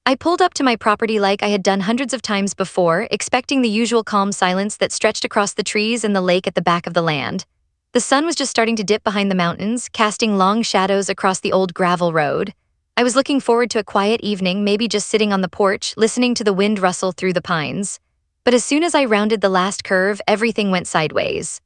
I pulled up to my property like I had done hundreds of times before, expecting the usual calm silence that stretched across the trees and the lake at the back of the land. The sun was just starting to dip behind the mountains, casting long shadows across the old gravel road. I was looking forward to a quiet evening, maybe just sitting on the porch, listening to the wind rustle through the pines. But as soon as I rounded the last curve, everything went sideways.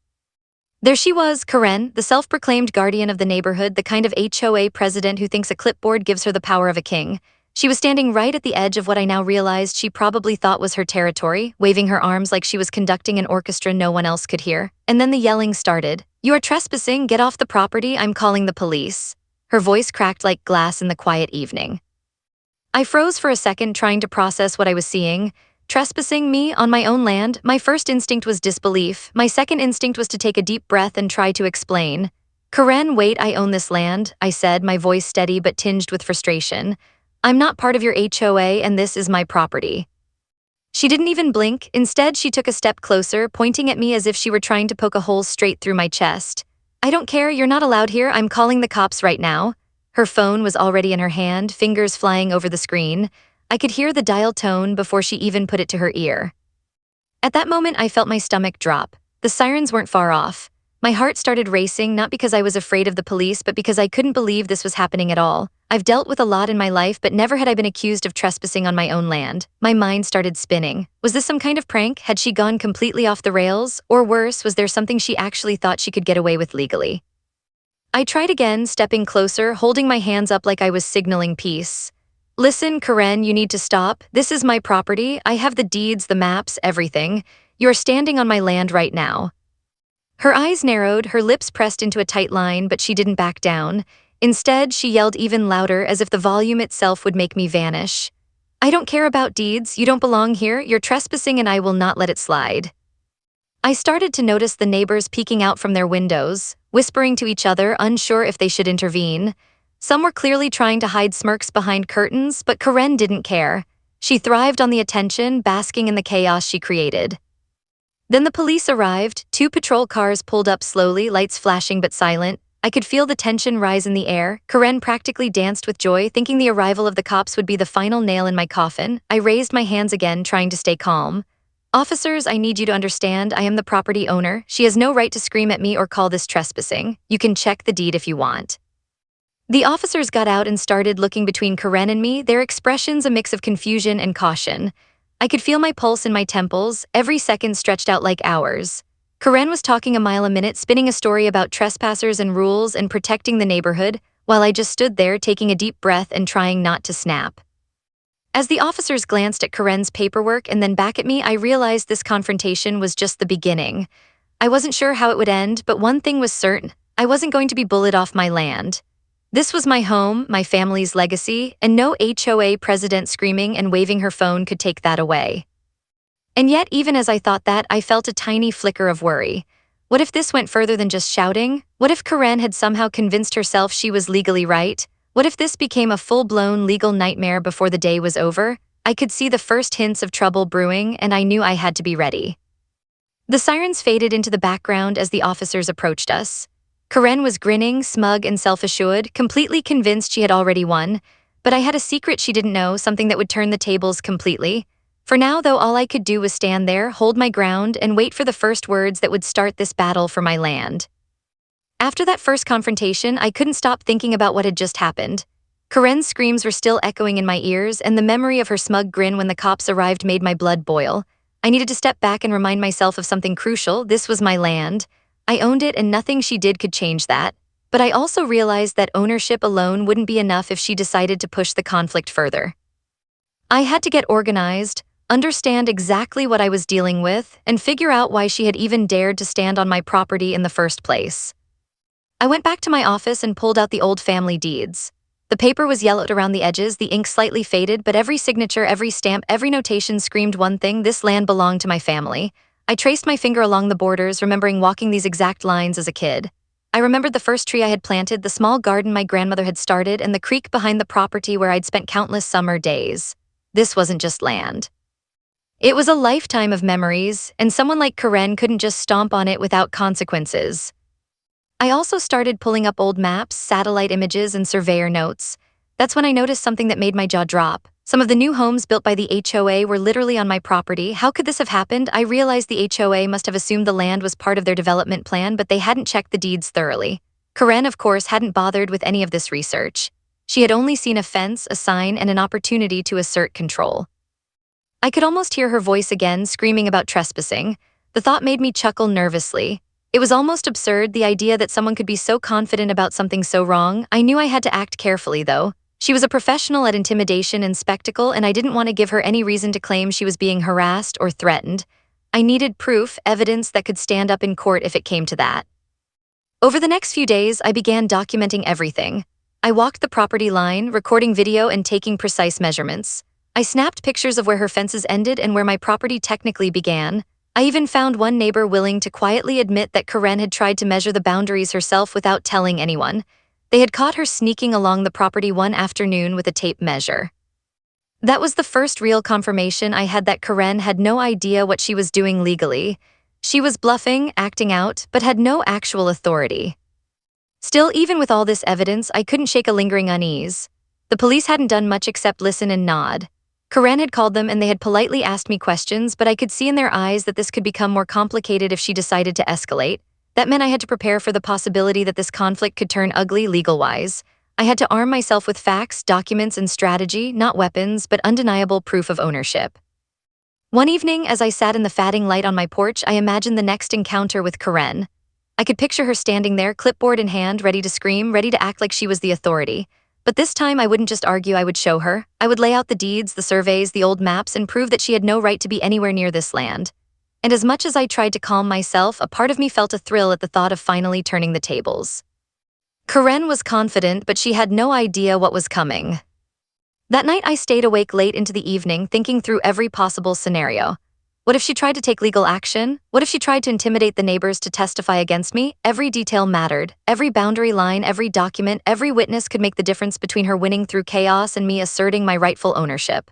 There she was, Karen, the self-proclaimed guardian of the neighborhood, the kind of HOA president who thinks a clipboard gives her the power of a king. She was standing right at the edge of what I now realized she probably thought was her territory, waving her arms like she was conducting an orchestra no one else could hear. And then the yelling started. "You are trespassing, get off the property, I'm calling the police." Her voice cracked like glass in the quiet evening. I froze for a second, trying to process what I was seeing. Trespassing, me, on my own land? My first instinct was disbelief. My second instinct was to take a deep breath and try to explain. "Karen, wait, I own this land," I said, my voice steady but tinged with frustration. "I'm not part of your HOA and this is my property." She didn't even blink. Instead, she took a step closer, pointing at me as if she were trying to poke a hole straight through my chest. "I don't care, you're not allowed here, I'm calling the cops right now." Her phone was already in her hand, fingers flying over the screen. I could hear the dial tone before she even put it to her ear. At that moment, I felt my stomach drop. The sirens weren't far off. My heart started racing, not because I was afraid of the police, but because I couldn't believe this was happening at all. I've dealt with a lot in my life, but never had I been accused of trespassing on my own land. My mind started spinning. Was this some kind of prank? Had she gone completely off the rails? Or worse, was there something she actually thought she could get away with legally? I tried again, stepping closer, holding my hands up like I was signaling peace. "Listen, Karen, you need to stop. This is my property. I have the deeds, the maps, everything. You're standing on my land right now." Her eyes narrowed, her lips pressed into a tight line, but she didn't back down. Instead, she yelled even louder, as if the volume itself would make me vanish. "I don't care about deeds. You don't belong here. You're trespassing and I will not let it slide." I started to notice the neighbors peeking out from their windows, whispering to each other, unsure if they should intervene. Some were clearly trying to hide smirks behind curtains, but Karen didn't care. She thrived on the attention, basking in the chaos she created. Then the police arrived. 2 patrol cars pulled up slowly, lights flashing but silent. I could feel the tension rise in the air. Karen practically danced with joy, thinking the arrival of the cops would be the final nail in my coffin. I raised my hands again, trying to stay calm. "Officers, I need you to understand, I am the property owner. She has no right to scream at me or call this trespassing. You can check the deed if you want." The officers got out and started looking between Karen and me, their expressions a mix of confusion and caution. I could feel my pulse in my temples, every second stretched out like hours. Karen was talking a mile a minute, spinning a story about trespassers and rules and protecting the neighborhood, while I just stood there taking a deep breath and trying not to snap. As the officers glanced at Karen's paperwork and then back at me, I realized this confrontation was just the beginning. I wasn't sure how it would end, but one thing was certain: I wasn't going to be bullied off my land. This was my home, my family's legacy, and no HOA president screaming and waving her phone could take that away. And yet, even as I thought that, I felt a tiny flicker of worry. What if this went further than just shouting? What if Karen had somehow convinced herself she was legally right? What if this became a full-blown legal nightmare before the day was over? I could see the first hints of trouble brewing, and I knew I had to be ready. The sirens faded into the background as the officers approached us. Karen was grinning, smug and self-assured, completely convinced she had already won. But I had a secret she didn't know, something that would turn the tables completely. For now, though, all I could do was stand there, hold my ground, and wait for the first words that would start this battle for my land. After that first confrontation, I couldn't stop thinking about what had just happened. Karen's screams were still echoing in my ears, and the memory of her smug grin when the cops arrived made my blood boil. I needed to step back and remind myself of something crucial. This was my land. I owned it, and nothing she did could change that. But I also realized that ownership alone wouldn't be enough if she decided to push the conflict further. I had to get organized, understand exactly what I was dealing with, and figure out why she had even dared to stand on my property in the first place. I went back to my office and pulled out the old family deeds. The paper was yellowed around the edges, the ink slightly faded, but every signature, every stamp, every notation screamed one thing: this land belonged to my family. I traced my finger along the borders, remembering walking these exact lines as a kid. I remembered the first tree I had planted, the small garden my grandmother had started, and the creek behind the property where I'd spent countless summer days. This wasn't just land. It was a lifetime of memories, and someone like Karen couldn't just stomp on it without consequences. I also started pulling up old maps, satellite images, and surveyor notes. That's when I noticed something that made my jaw drop. Some of the new homes built by the HOA were literally on my property. How could this have happened? I realized the HOA must have assumed the land was part of their development plan, but they hadn't checked the deeds thoroughly. Karen, of course, hadn't bothered with any of this research. She had only seen a fence, a sign, and an opportunity to assert control. I could almost hear her voice again, screaming about trespassing. The thought made me chuckle nervously. It was almost absurd, the idea that someone could be so confident about something so wrong. I knew I had to act carefully, though. She was a professional at intimidation and spectacle, and I didn't want to give her any reason to claim she was being harassed or threatened. I needed proof, evidence that could stand up in court if it came to that. Over the next few days, I began documenting everything. I walked the property line, recording video and taking precise measurements. I snapped pictures of where her fences ended and where my property technically began. I even found one neighbor willing to quietly admit that Karen had tried to measure the boundaries herself without telling anyone. They had caught her sneaking along the property one afternoon with a tape measure. That was the first real confirmation I had that Karen had no idea what she was doing legally. She was bluffing, acting out, but had no actual authority. Still, even with all this evidence, I couldn't shake a lingering unease. The police hadn't done much except listen and nod. Karen had called them and they had politely asked me questions, but I could see in their eyes that this could become more complicated if she decided to escalate. That meant I had to prepare for the possibility that this conflict could turn ugly legal-wise. I had to arm myself with facts, documents, and strategy, not weapons, but undeniable proof of ownership. One evening, as I sat in the fading light on my porch, I imagined the next encounter with Karen. I could picture her standing there, clipboard in hand, ready to scream, ready to act like she was the authority. But this time, I wouldn't just argue, I would show her. I would lay out the deeds, the surveys, the old maps, and prove that she had no right to be anywhere near this land. And as much as I tried to calm myself, a part of me felt a thrill at the thought of finally turning the tables. Karen was confident, but she had no idea what was coming. That night, I stayed awake late into the evening, thinking through every possible scenario. What if she tried to take legal action? What if she tried to intimidate the neighbors to testify against me? Every detail mattered. Every boundary line, every document, every witness could make the difference between her winning through chaos and me asserting my rightful ownership.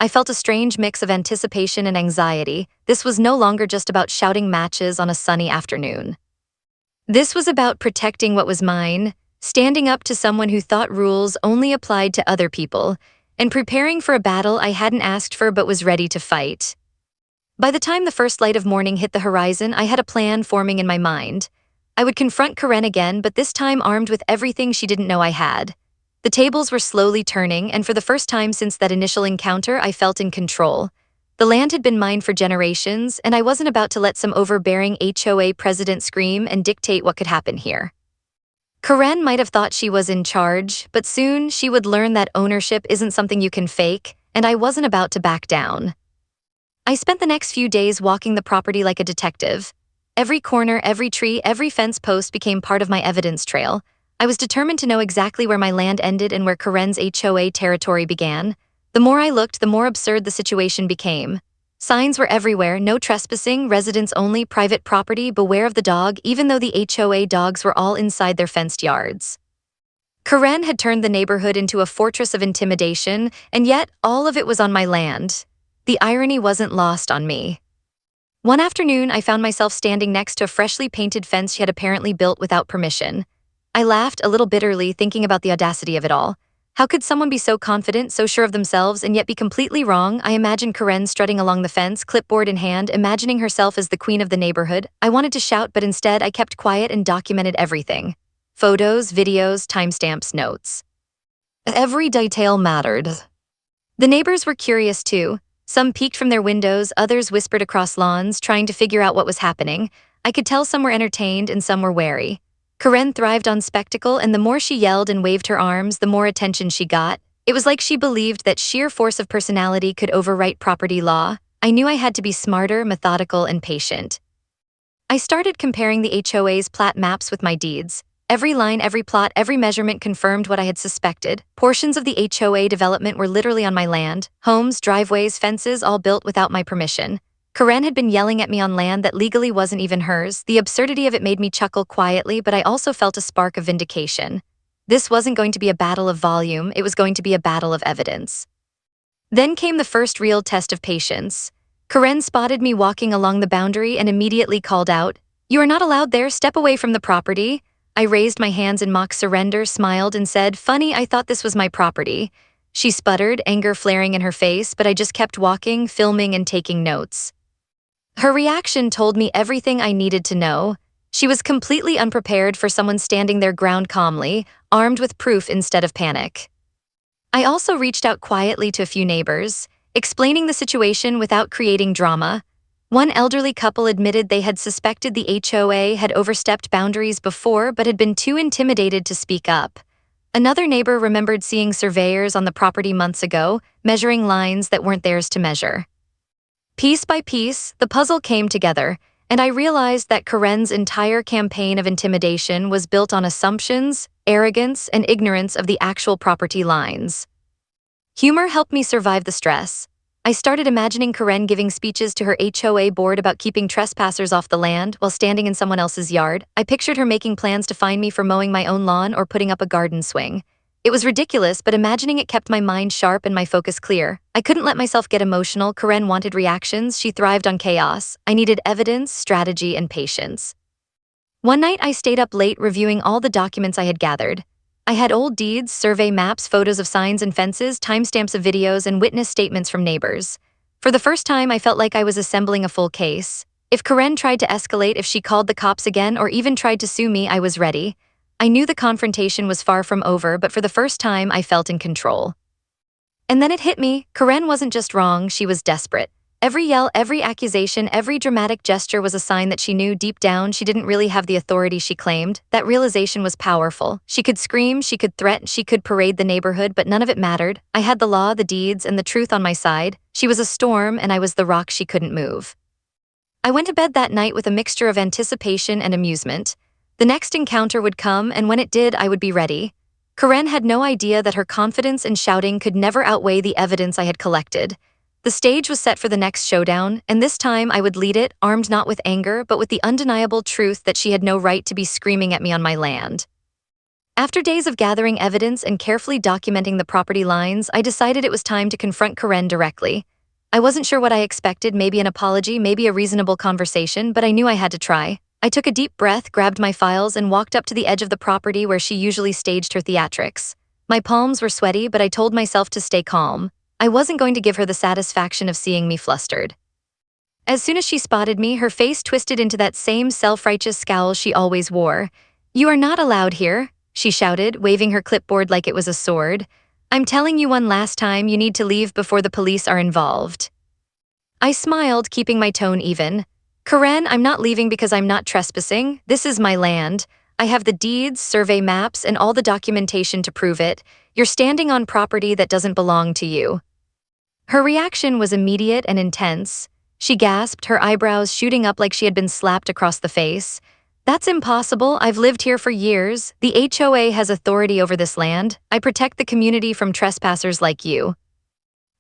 I felt a strange mix of anticipation and anxiety. This was no longer just about shouting matches on a sunny afternoon. This was about protecting what was mine, standing up to someone who thought rules only applied to other people, and preparing for a battle I hadn't asked for but was ready to fight. By the time the first light of morning hit the horizon, I had a plan forming in my mind. I would confront Karen again, but this time armed with everything she didn't know I had. The tables were slowly turning, and for the first time since that initial encounter, I felt in control. The land had been mine for generations, and I wasn't about to let some overbearing HOA president scream and dictate what could happen here. Karen might have thought she was in charge, but soon she would learn that ownership isn't something you can fake, and I wasn't about to back down. I spent the next few days walking the property like a detective. Every corner, every tree, every fence post became part of my evidence trail. I was determined to know exactly where my land ended and where Karen's HOA territory began. The more I looked, the more absurd the situation became. Signs were everywhere: no trespassing, residents only, private property, beware of the dog, even though the HOA dogs were all inside their fenced yards. Karen had turned the neighborhood into a fortress of intimidation, and yet all of it was on my land. The irony wasn't lost on me. One afternoon, I found myself standing next to a freshly painted fence she had apparently built without permission. I laughed a little bitterly, thinking about the audacity of it all. How could someone be so confident, so sure of themselves, and yet be completely wrong? I imagined Karen strutting along the fence, clipboard in hand, imagining herself as the queen of the neighborhood. I wanted to shout, but instead I kept quiet and documented everything. Photos, videos, timestamps, notes. Every detail mattered. The neighbors were curious too. Some peeked from their windows, others whispered across lawns, trying to figure out what was happening. I could tell some were entertained and some were wary. Karen thrived on spectacle, and the more she yelled and waved her arms, the more attention she got. It was like she believed that sheer force of personality could overwrite property law. I knew I had to be smarter, methodical, and patient. I started comparing the HOA's plat maps with my deeds. Every line, every plot, every measurement confirmed what I had suspected. Portions of the HOA development were literally on my land. Homes, driveways, fences, all built without my permission. Karen had been yelling at me on land that legally wasn't even hers. The absurdity of it made me chuckle quietly, but I also felt a spark of vindication. This wasn't going to be a battle of volume, it was going to be a battle of evidence. Then came the first real test of patience. Karen spotted me walking along the boundary and immediately called out, "You are not allowed there, step away from the property." I raised my hands in mock surrender, smiled, and said, "Funny, I thought this was my property." she sputtered, anger flaring in her face, but I just kept walking, filming and taking notes. Her reaction told me everything I needed to know. She was completely unprepared for someone standing their ground calmly, armed with proof instead of panic. I also reached out quietly to a few neighbors, explaining the situation without creating drama. One elderly couple admitted they had suspected the HOA had overstepped boundaries before but had been too intimidated to speak up. Another neighbor remembered seeing surveyors on the property months ago, measuring lines that weren't theirs to measure. Piece by piece, the puzzle came together, and I realized that Karen's entire campaign of intimidation was built on assumptions, arrogance, and ignorance of the actual property lines. Humor helped me survive the stress. I started imagining Karen giving speeches to her HOA board about keeping trespassers off the land while standing in someone else's yard. I pictured her making plans to fine me for mowing my own lawn or putting up a garden swing. It was ridiculous, but imagining it kept my mind sharp and my focus clear. I couldn't let myself get emotional. Karen wanted reactions. She thrived on chaos. I needed evidence, strategy, and patience. One night I stayed up late reviewing all the documents I had gathered. I had old deeds, survey maps, photos of signs and fences, timestamps of videos, and witness statements from neighbors. For the first time, I felt like I was assembling a full case. If Karen tried to escalate, if she called the cops again, or even tried to sue me, I was ready. I knew the confrontation was far from over, but for the first time, I felt in control. And then it hit me. Karen wasn't just wrong, she was desperate. Every yell, every accusation, every dramatic gesture was a sign that she knew deep down she didn't really have the authority she claimed. That realization was powerful. She could scream, she could threaten, she could parade the neighborhood, but none of it mattered. I had the law, the deeds, and the truth on my side. She was a storm, and I was the rock she couldn't move. I went to bed that night with a mixture of anticipation and amusement. The next encounter would come, and when it did, I would be ready. Karen had no idea that her confidence and shouting could never outweigh the evidence I had collected. The stage was set for the next showdown, and this time I would lead it, armed not with anger, but with the undeniable truth that she had no right to be screaming at me on my land. After days of gathering evidence and carefully documenting the property lines, I decided it was time to confront Karen directly. I wasn't sure what I expected, maybe an apology, maybe a reasonable conversation, but I knew I had to try. I took a deep breath, grabbed my files, and walked up to the edge of the property where she usually staged her theatrics. My palms were sweaty, but I told myself to stay calm. I wasn't going to give her the satisfaction of seeing me flustered. As soon as she spotted me, her face twisted into that same self-righteous scowl she always wore. "You are not allowed here," she shouted, waving her clipboard like it was a sword. "I'm telling you one last time, you need to leave before the police are involved." I smiled, keeping my tone even. "Karen, I'm not leaving because I'm not trespassing. This is my land. I have the deeds, survey maps, and all the documentation to prove it. You're standing on property that doesn't belong to you." Her reaction was immediate and intense. She gasped, her eyebrows shooting up like she had been slapped across the face. "That's impossible. I've lived here for years. The HOA has authority over this land. I protect the community from trespassers like you."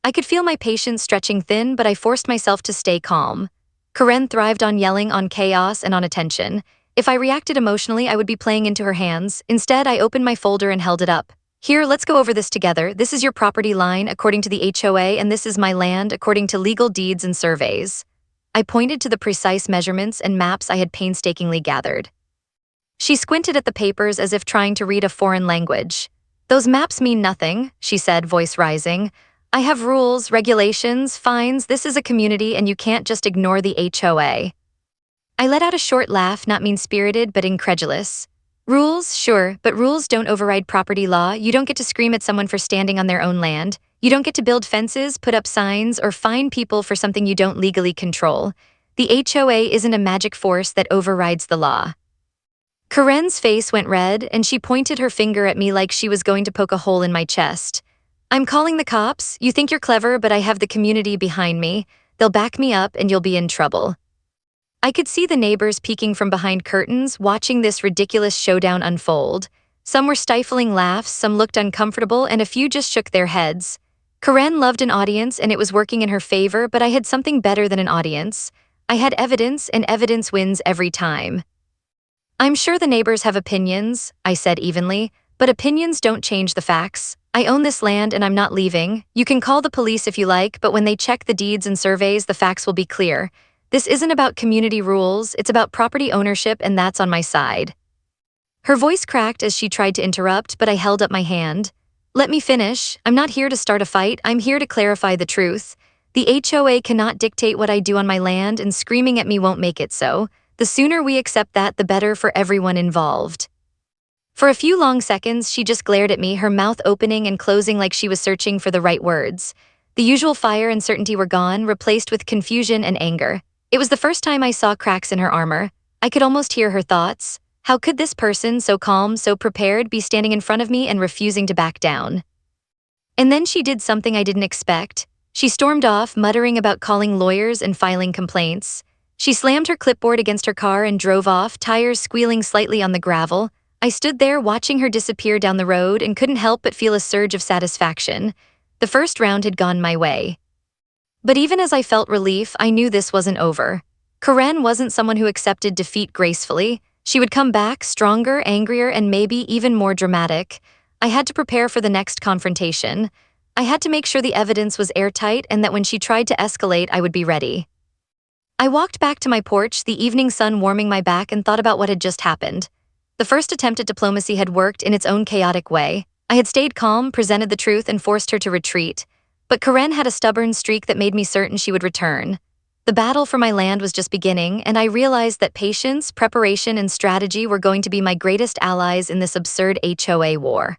I could feel my patience stretching thin, but I forced myself to stay calm. Karen thrived on yelling, on chaos, and on attention. If I reacted emotionally, I would be playing into her hands. Instead, I opened my folder and held it up. "Here, let's go over this together. This is your property line, according to the HOA, and this is my land, according to legal deeds and surveys." I pointed to the precise measurements and maps I had painstakingly gathered. She squinted at the papers as if trying to read a foreign language. "Those maps mean nothing," she said, voice rising. "I have rules, regulations, fines. This is a community, and you can't just ignore the HOA." I let out a short laugh, not mean-spirited, but incredulous. "Rules, sure, but rules don't override property law. You don't get to scream at someone for standing on their own land. You don't get to build fences, put up signs, or fine people for something you don't legally control. The HOA isn't a magic force that overrides the law." Karen's face went red, and she pointed her finger at me like she was going to poke a hole in my chest. "I'm calling the cops. You think you're clever, but I have the community behind me. They'll back me up, and you'll be in trouble." I could see the neighbors peeking from behind curtains, watching this ridiculous showdown unfold. Some were stifling laughs, some looked uncomfortable, and a few just shook their heads. Karen loved an audience, and it was working in her favor, but I had something better than an audience. I had evidence, and evidence wins every time. "I'm sure the neighbors have opinions," I said evenly, "but opinions don't change the facts. I own this land, and I'm not leaving. You can call the police if you like, but when they check the deeds and surveys, the facts will be clear. This isn't about community rules, it's about property ownership, and that's on my side." Her voice cracked as she tried to interrupt, but I held up my hand. Let me finish. I'm not here to start a fight, I'm here to clarify the truth. The HOA cannot dictate what I do on my land, and screaming at me won't make it so. The sooner we accept that, the better for everyone involved. For a few long seconds, she just glared at me, her mouth opening and closing like she was searching for the right words. The usual fire and certainty were gone, replaced with confusion and anger. It was the first time I saw cracks in her armor. I could almost hear her thoughts. How could this person, so calm, so prepared, be standing in front of me and refusing to back down? And then she did something I didn't expect. She stormed off, muttering about calling lawyers and filing complaints. She slammed her clipboard against her car and drove off, tires squealing slightly on the gravel. I stood there watching her disappear down the road and couldn't help but feel a surge of satisfaction. The first round had gone my way. But even as I felt relief, I knew this wasn't over. Karen wasn't someone who accepted defeat gracefully. She would come back, stronger, angrier, and maybe even more dramatic. I had to prepare for the next confrontation. I had to make sure the evidence was airtight and that when she tried to escalate, I would be ready. I walked back to my porch, the evening sun warming my back, and thought about what had just happened. The first attempt at diplomacy had worked in its own chaotic way. I had stayed calm, presented the truth, and forced her to retreat. But Karen had a stubborn streak that made me certain she would return. The battle for my land was just beginning, and I realized that patience, preparation, and strategy were going to be my greatest allies in this absurd HOA war.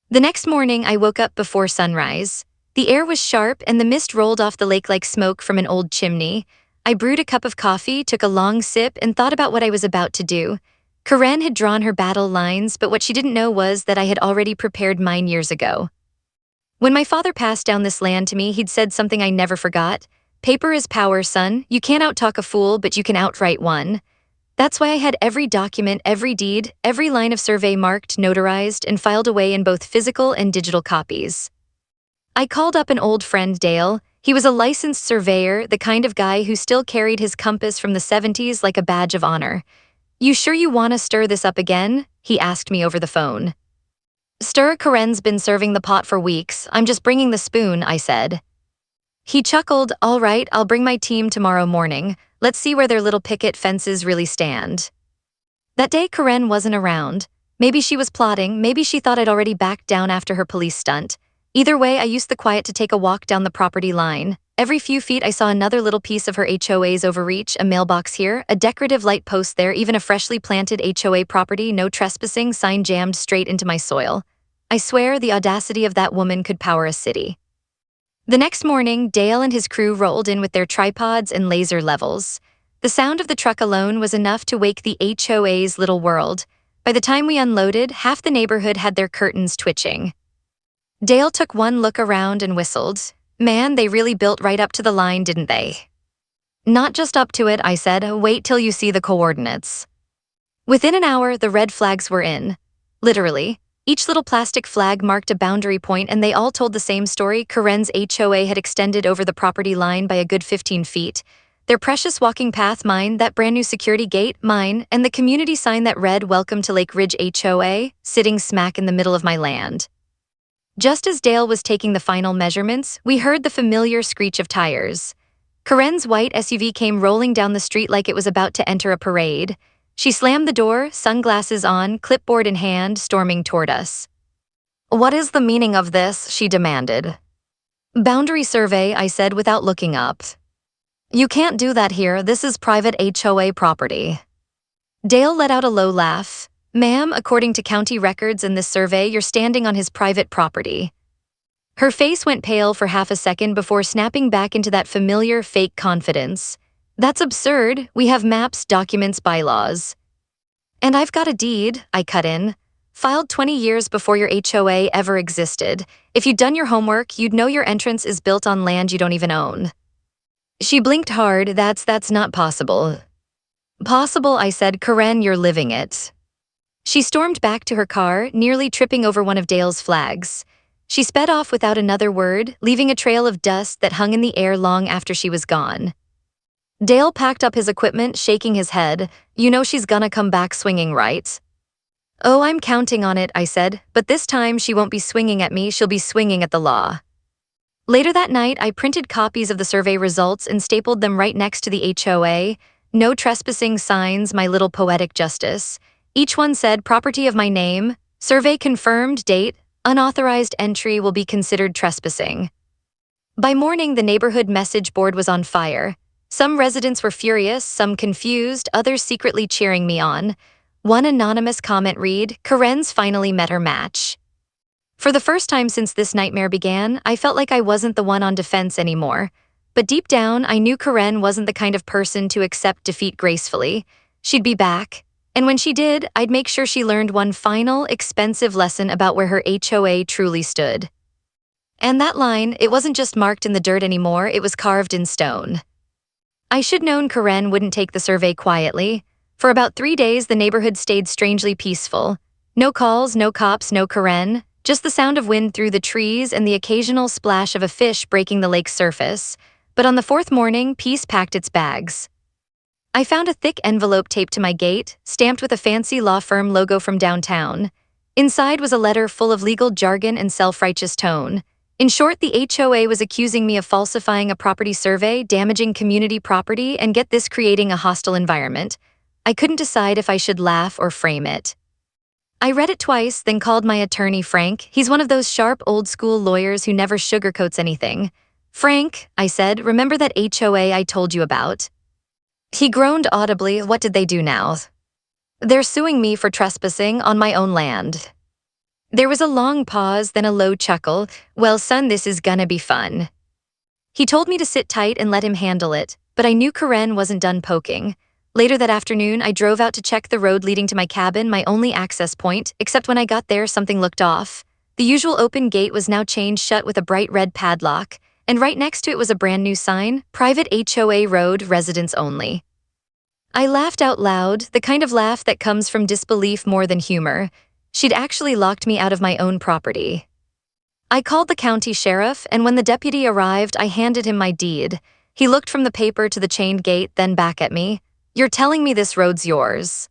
The next morning, I woke up before sunrise. The air was sharp, and the mist rolled off the lake like smoke from an old chimney. I brewed a cup of coffee, took a long sip, and thought about what I was about to do. Karen had drawn her battle lines, but what she didn't know was that I had already prepared mine years ago. When my father passed down this land to me, he'd said something I never forgot. Paper is power, son. You can't outtalk a fool, but you can outright one. That's why I had every document, every deed, every line of survey marked, notarized, and filed away in both physical and digital copies. I called up an old friend, Dale. He was a licensed surveyor, the kind of guy who still carried his compass from the 70s like a badge of honor. "You sure you want to stir this up again?" he asked me over the phone. "Stir? Karen's been serving the pot for weeks. I'm just bringing the spoon," I said. He chuckled. "All right, I'll bring my team tomorrow morning. Let's see where their little picket fences really stand." That day, Karen wasn't around. Maybe she was plotting, maybe she thought I'd already backed down after her police stunt. Either way, I used the quiet to take a walk down the property line. Every few feet, I saw another little piece of her HOA's overreach, a mailbox here, a decorative light post there, even a freshly planted HOA property, no trespassing sign jammed straight into my soil. I swear the audacity of that woman could power a city. The next morning, Dale and his crew rolled in with their tripods and laser levels. The sound of the truck alone was enough to wake the HOA's little world. By the time we unloaded, half the neighborhood had their curtains twitching. Dale took one look around and whistled. "Man, they really built right up to the line, didn't they?" "Not just up to it," I said. "Wait till you see the coordinates." Within an hour, the red flags were in. Literally. Each little plastic flag marked a boundary point, and they all told the same story. Karen's HOA had extended over the property line by a good 15 feet. Their precious walking path, mine, that brand new security gate, mine, and the community sign that read "Welcome to Lake Ridge HOA," sitting smack in the middle of my land. Just as Dale was taking the final measurements, we heard the familiar screech of tires. Karen's white SUV came rolling down the street like it was about to enter a parade. She slammed the door, sunglasses on, clipboard in hand, storming toward us. "What is the meaning of this?" she demanded. "Boundary survey," I said without looking up. "You can't do that here, this is private HOA property." Dale let out a low laugh. "Ma'am, according to county records in this survey, you're standing on his private property." Her face went pale for half a second before snapping back into that familiar fake confidence. "That's absurd. We have maps, documents, bylaws." "And I've got a deed," I cut in. "Filed 20 years before your HOA ever existed. If you'd done your homework, you'd know your entrance is built on land you don't even own." She blinked hard. That's not possible." "Possible," I said. "Karen, you're living it." She stormed back to her car, nearly tripping over one of Dale's flags. She sped off without another word, leaving a trail of dust that hung in the air long after she was gone. Dale packed up his equipment, shaking his head. "You know she's gonna come back swinging, right?" "Oh, I'm counting on it," I said, "but this time she won't be swinging at me, she'll be swinging at the law." Later that night, I printed copies of the survey results and stapled them right next to the HOA. No trespassing signs, my little poetic justice. Each one said, "Property of my name, survey confirmed, date, Unauthorized entry will be considered trespassing. By morning, the neighborhood message board was on fire. Some residents were furious, some confused, others secretly cheering me on. One anonymous comment read, "Karen's finally met her match." For the first time since this nightmare began, I felt like I wasn't the one on defense anymore. But deep down, I knew Karen wasn't the kind of person to accept defeat gracefully. She'd be back. And when she did, I'd make sure she learned one final, expensive lesson about where her HOA truly stood. And that line, it wasn't just marked in the dirt anymore, it was carved in stone. I should known Karen wouldn't take the survey quietly. For about 3 days, the neighborhood stayed strangely peaceful. No calls, no cops, no Karen, just the sound of wind through the trees and the occasional splash of a fish breaking the lake's surface. But on the fourth morning, peace packed its bags. I found a thick envelope taped to my gate, stamped with a fancy law firm logo from downtown. Inside was a letter full of legal jargon and self-righteous tone. In short, the HOA was accusing me of falsifying a property survey, damaging community property, and get this, creating a hostile environment. I couldn't decide if I should laugh or frame it. I read it twice, then called my attorney Frank. He's one of those sharp, old-school lawyers who never sugarcoats anything. "Frank," I said, "remember that HOA I told you about?" He groaned audibly. "What did they do now?" "They're suing me for trespassing on my own land." There was a long pause, then a low chuckle. "Well, son, this is gonna be fun." He told me to sit tight and let him handle it, but I knew Karen wasn't done poking. Later that afternoon, I drove out to check the road leading to my cabin, my only access point, except when I got there, something looked off. The usual open gate was now chained shut with a bright red padlock, and right next to it was a brand new sign, "Private HOA Road, Residents Only." I laughed out loud, the kind of laugh that comes from disbelief more than humor. She'd actually locked me out of my own property. I called the county sheriff, and when the deputy arrived, I handed him my deed. He looked from the paper to the chained gate, then back at me. "You're telling me this road's yours?"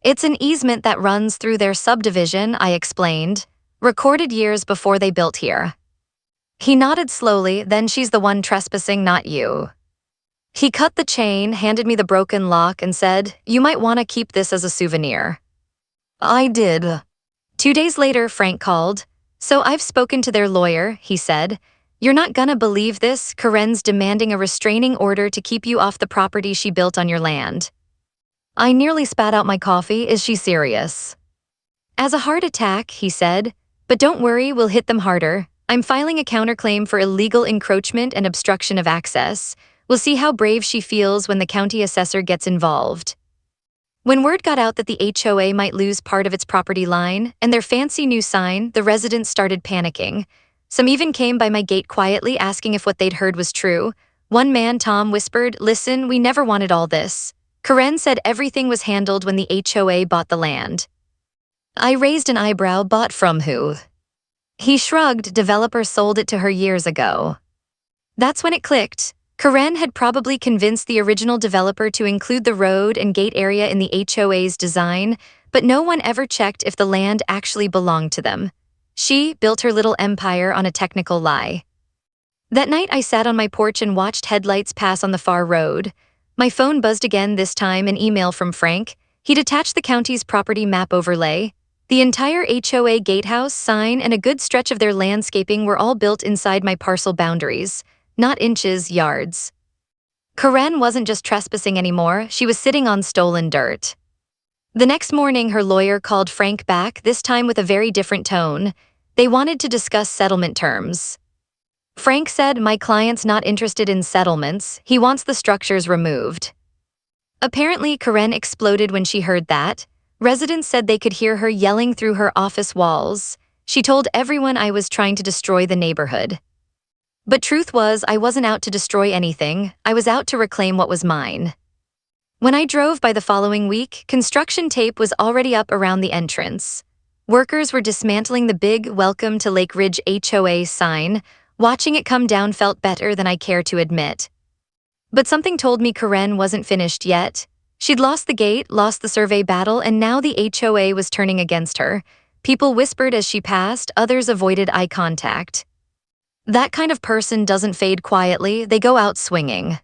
"It's an easement that runs through their subdivision," I explained, "recorded years before they built here." He nodded slowly, "Then she's the one trespassing, not you." He cut the chain, handed me the broken lock, and said, "You might want to keep this as a souvenir." I did. 2 days later, Frank called. "So I've spoken to their lawyer," he said. "You're not gonna believe this, Karen's demanding a restraining order to keep you off the property she built on your land." I nearly spat out my coffee. "Is she serious?" "As a heart attack," he said. "But don't worry, we'll hit them harder. I'm filing a counterclaim for illegal encroachment and obstruction of access. We'll see how brave she feels when the county assessor gets involved." When word got out that the HOA might lose part of its property line and their fancy new sign, the residents started panicking. Some even came by my gate quietly, asking if what they'd heard was true. One man, Tom, whispered, "Listen, we never wanted all this. Karen said everything was handled when the HOA bought the land." I raised an eyebrow. "Bought from who?" He shrugged. "Developer sold it to her years ago." That's when it clicked. Karen had probably convinced the original developer to include the road and gate area in the HOA's design, but no one ever checked if the land actually belonged to them. She built her little empire on a technical lie. That night, I sat on my porch and watched headlights pass on the far road. My phone buzzed again, this time an email from Frank. He'd attached the county's property map overlay. The entire HOA gatehouse, sign, and a good stretch of their landscaping were all built inside my parcel boundaries. Not inches, yards. Karen wasn't just trespassing anymore, she was sitting on stolen dirt. The next morning, her lawyer called Frank back, this time with a very different tone. They wanted to discuss settlement terms. Frank said, "My client's not interested in settlements, he wants the structures removed." Apparently, Karen exploded when she heard that. Residents said they could hear her yelling through her office walls. She told everyone I was trying to destroy the neighborhood. But truth was, I wasn't out to destroy anything, I was out to reclaim what was mine. When I drove by the following week, construction tape was already up around the entrance. Workers were dismantling the big "Welcome to Lake Ridge" HOA sign. Watching it come down felt better than I care to admit. But something told me Karen wasn't finished yet. She'd lost the gate, lost the survey battle, and now the HOA was turning against her. People whispered as she passed, others avoided eye contact. That kind of person doesn't fade quietly, they go out swinging.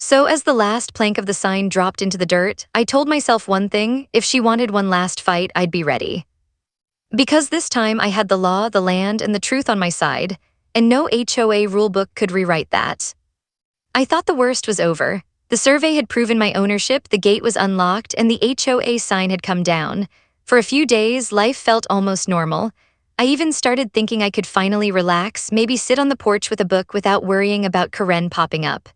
So as the last plank of the sign dropped into the dirt, I told myself one thing: if she wanted one last fight, I'd be ready. Because this time I had the law, the land, and the truth on my side, and no HOA rulebook could rewrite that. I thought the worst was over. The survey had proven my ownership, the gate was unlocked, and the HOA sign had come down. For a few days, life felt almost normal. I even started thinking I could finally relax, maybe sit on the porch with a book without worrying about Karen popping up.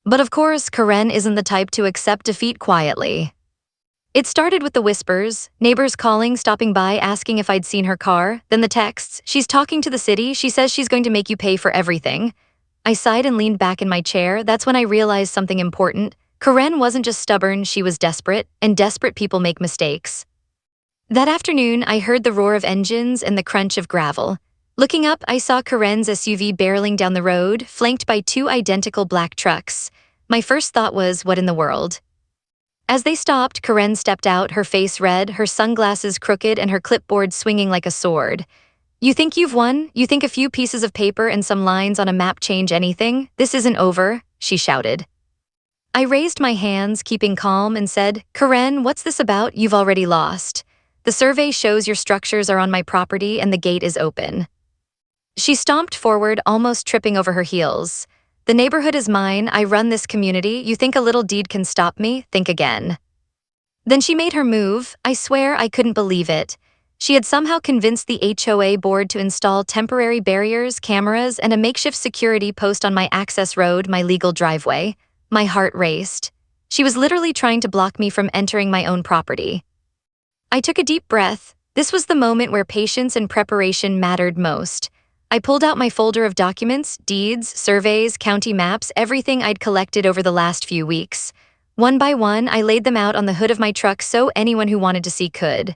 But of course, Karen isn't the type to accept defeat quietly. It started with the whispers, neighbors calling, stopping by, asking if I'd seen her car, then the texts, she's talking to the city, she says she's going to make you pay for everything. I sighed and leaned back in my chair. That's when I realized something important. Karen wasn't just stubborn, she was desperate, and desperate people make mistakes. That afternoon, I heard the roar of engines and the crunch of gravel. Looking up, I saw Karen's SUV barreling down the road, flanked by two identical black trucks. My first thought was, what in the world? As they stopped, Karen stepped out, her face red, her sunglasses crooked, and her clipboard swinging like a sword. You think you've won? You think a few pieces of paper and some lines on a map change anything? This isn't over, she shouted. I raised my hands, keeping calm, and said, Karen, what's this about? You've already lost. The survey shows your structures are on my property and the gate is open. She stomped forward, almost tripping over her heels. The neighborhood is mine, I run this community, you think a little deed can stop me? Think again. Then she made her move. I swear I couldn't believe it. She had somehow convinced the HOA board to install temporary barriers, cameras, and a makeshift security post on my access road, my legal driveway. My heart raced. She was literally trying to block me from entering my own property. I took a deep breath. This was the moment where patience and preparation mattered most. I pulled out my folder of documents, deeds, surveys, county maps, everything I'd collected over the last few weeks. One by one, I laid them out on the hood of my truck so anyone who wanted to see could.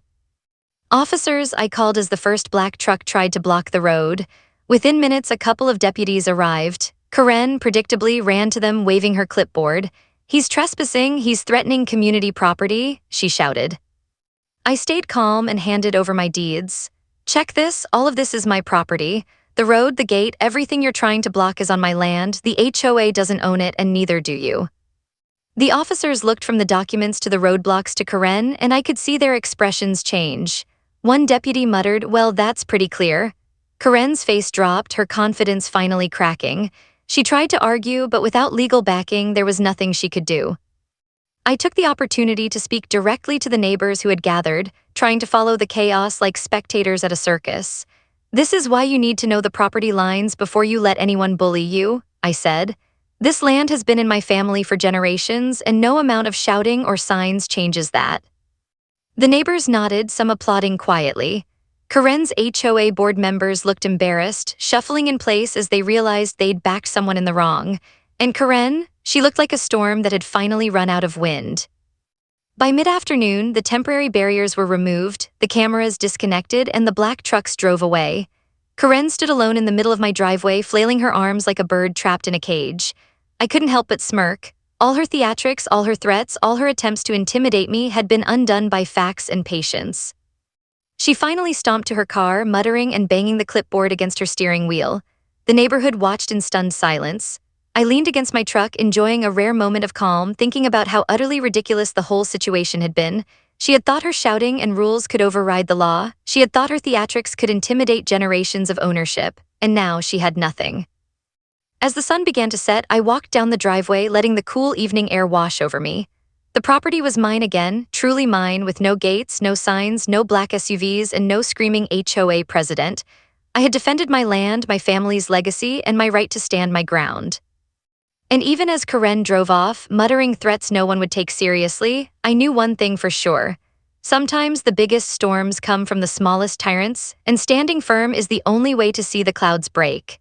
Officers, I called as the first black truck tried to block the road. Within minutes, a couple of deputies arrived. Karen, predictably, ran to them, waving her clipboard. He's trespassing, he's threatening community property, she shouted. I stayed calm and handed over my deeds. Check this, all of this is my property. The road, the gate, everything you're trying to block is on my land. The HOA doesn't own it, and neither do you. The officers looked from the documents to the roadblocks to Karen, and I could see their expressions change. One deputy muttered, well, that's pretty clear. Karen's face dropped, her confidence finally cracking. She tried to argue, but without legal backing, there was nothing she could do. I took the opportunity to speak directly to the neighbors who had gathered, trying to follow the chaos like spectators at a circus. This is why you need to know the property lines before you let anyone bully you, I said. This land has been in my family for generations, and no amount of shouting or signs changes that. The neighbors nodded, some applauding quietly. Karen's HOA board members looked embarrassed, shuffling in place as they realized they'd backed someone in the wrong. And Karen, she looked like a storm that had finally run out of wind. By mid-afternoon, the temporary barriers were removed, the cameras disconnected, and the black trucks drove away. Karen stood alone in the middle of my driveway, flailing her arms like a bird trapped in a cage. I couldn't help but smirk. All her theatrics, all her threats, all her attempts to intimidate me had been undone by facts and patience. She finally stomped to her car, muttering and banging the clipboard against her steering wheel. The neighborhood watched in stunned silence. I leaned against my truck, enjoying a rare moment of calm, thinking about how utterly ridiculous the whole situation had been. She had thought her shouting and rules could override the law. She had thought her theatrics could intimidate generations of ownership. And now she had nothing. As the sun began to set, I walked down the driveway, letting the cool evening air wash over me. The property was mine again, truly mine, with no gates, no signs, no black SUVs, and no screaming HOA president. I had defended my land, my family's legacy, and my right to stand my ground. And even as Karen drove off, muttering threats no one would take seriously, I knew one thing for sure. Sometimes the biggest storms come from the smallest tyrants, and standing firm is the only way to see the clouds break.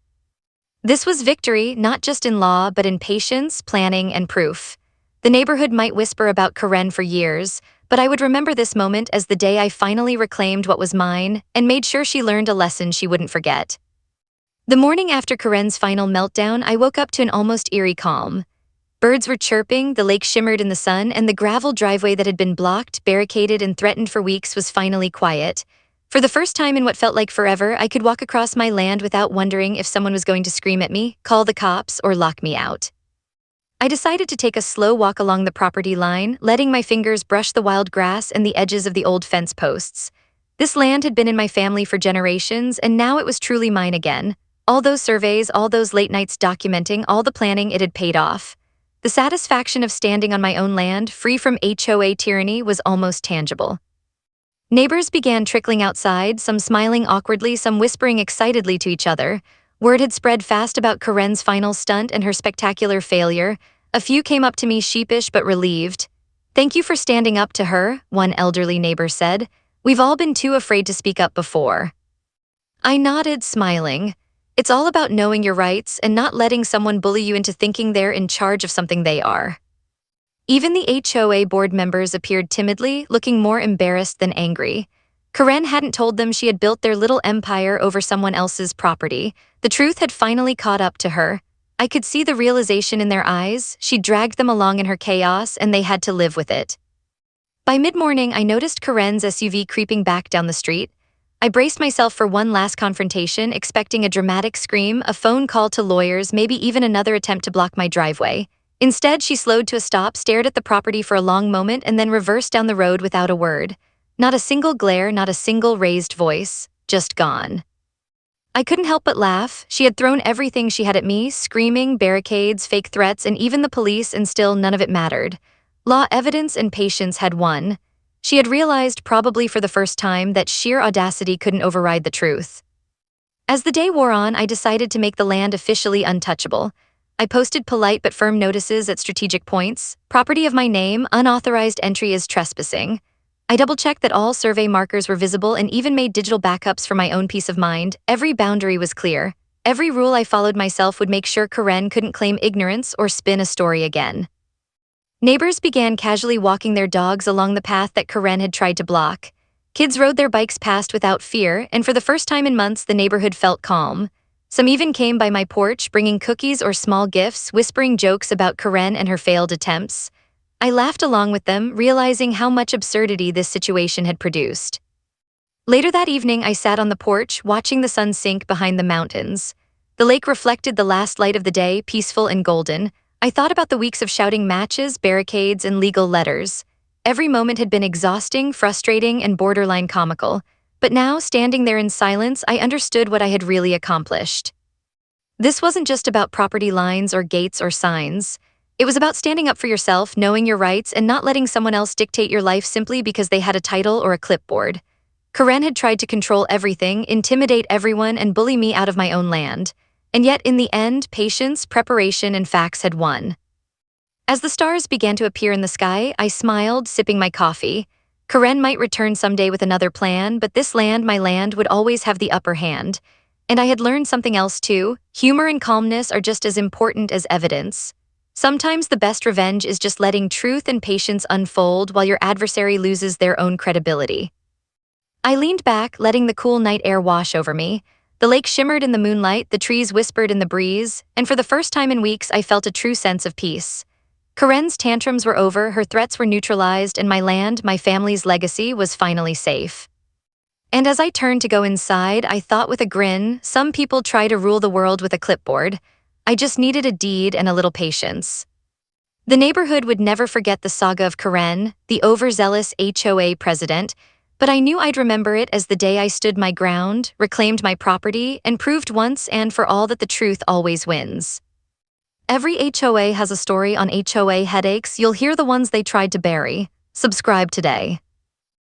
This was victory, not just in law, but in patience, planning, and proof. The neighborhood might whisper about Karen for years, but I would remember this moment as the day I finally reclaimed what was mine and made sure she learned a lesson she wouldn't forget. The morning after Karen's final meltdown, I woke up to an almost eerie calm. Birds were chirping, the lake shimmered in the sun, and the gravel driveway that had been blocked, barricaded, and threatened for weeks was finally quiet. For the first time in what felt like forever, I could walk across my land without wondering if someone was going to scream at me, call the cops, or lock me out. I decided to take a slow walk along the property line, letting my fingers brush the wild grass and the edges of the old fence posts. This land had been in my family for generations, and now it was truly mine again. All those surveys, all those late nights documenting, all the planning, it had paid off. The satisfaction of standing on my own land, free from HOA tyranny, was almost tangible. Neighbors began trickling outside, some smiling awkwardly, some whispering excitedly to each other. Word had spread fast about Karen's final stunt and her spectacular failure. A few came up to me sheepish but relieved. "Thank you for standing up to her," one elderly neighbor said. "We've all been too afraid to speak up before." I nodded, smiling. It's all about knowing your rights and not letting someone bully you into thinking they're in charge of something they are. Even the HOA board members appeared timidly, looking more embarrassed than angry. Karen hadn't told them she had built their little empire over someone else's property. The truth had finally caught up to her. I could see the realization in their eyes. She dragged them along in her chaos, and they had to live with it. By mid-morning, I noticed Karen's SUV creeping back down the street. I braced myself for one last confrontation, expecting a dramatic scream, a phone call to lawyers, maybe even another attempt to block my driveway. Instead, she slowed to a stop, stared at the property for a long moment, and then reversed down the road without a word. Not a single glare, not a single raised voice, just gone. I couldn't help but laugh. She had thrown everything she had at me, screaming, barricades, fake threats, and even the police, and still none of it mattered. Law, evidence, and patience had won. She had realized, probably for the first time, that sheer audacity couldn't override the truth. As the day wore on, I decided to make the land officially untouchable. I posted polite but firm notices at strategic points. Property of my name, unauthorized entry is trespassing. I double-checked that all survey markers were visible and even made digital backups for my own peace of mind. Every boundary was clear. Every rule I followed myself would make sure Karen couldn't claim ignorance or spin a story again. Neighbors began casually walking their dogs along the path that Karen had tried to block. Kids rode their bikes past without fear, and for the first time in months, the neighborhood felt calm. Some even came by my porch, bringing cookies or small gifts, whispering jokes about Karen and her failed attempts. I laughed along with them, realizing how much absurdity this situation had produced. Later that evening, I sat on the porch, watching the sun sink behind the mountains. The lake reflected the last light of the day, peaceful and golden. I thought about the weeks of shouting matches, barricades, and legal letters. Every moment had been exhausting, frustrating, and borderline comical. But now, standing there in silence, I understood what I had really accomplished. This wasn't just about property lines or gates or signs. It was about standing up for yourself, knowing your rights, and not letting someone else dictate your life simply because they had a title or a clipboard. Karen had tried to control everything, intimidate everyone, and bully me out of my own land. And yet, in the end, patience, preparation, and facts had won. As the stars began to appear in the sky, I smiled, sipping my coffee. Karen might return someday with another plan, but this land, my land, would always have the upper hand. And I had learned something else too. Humor and calmness are just as important as evidence. Sometimes the best revenge is just letting truth and patience unfold while your adversary loses their own credibility. I leaned back, letting the cool night air wash over me. The lake shimmered in the moonlight, the trees whispered in the breeze, and for the first time in weeks I felt a true sense of peace. Karen's tantrums were over, her threats were neutralized, and my land, my family's legacy, was finally safe. And as I turned to go inside, I thought with a grin, some people try to rule the world with a clipboard. I just needed a deed and a little patience. The neighborhood would never forget the saga of Karen, the overzealous HOA president, but I knew I'd remember it as the day I stood my ground, reclaimed my property, and proved once and for all that the truth always wins. Every HOA has a story on HOA Headaches. You'll hear the ones they tried to bury. Subscribe today.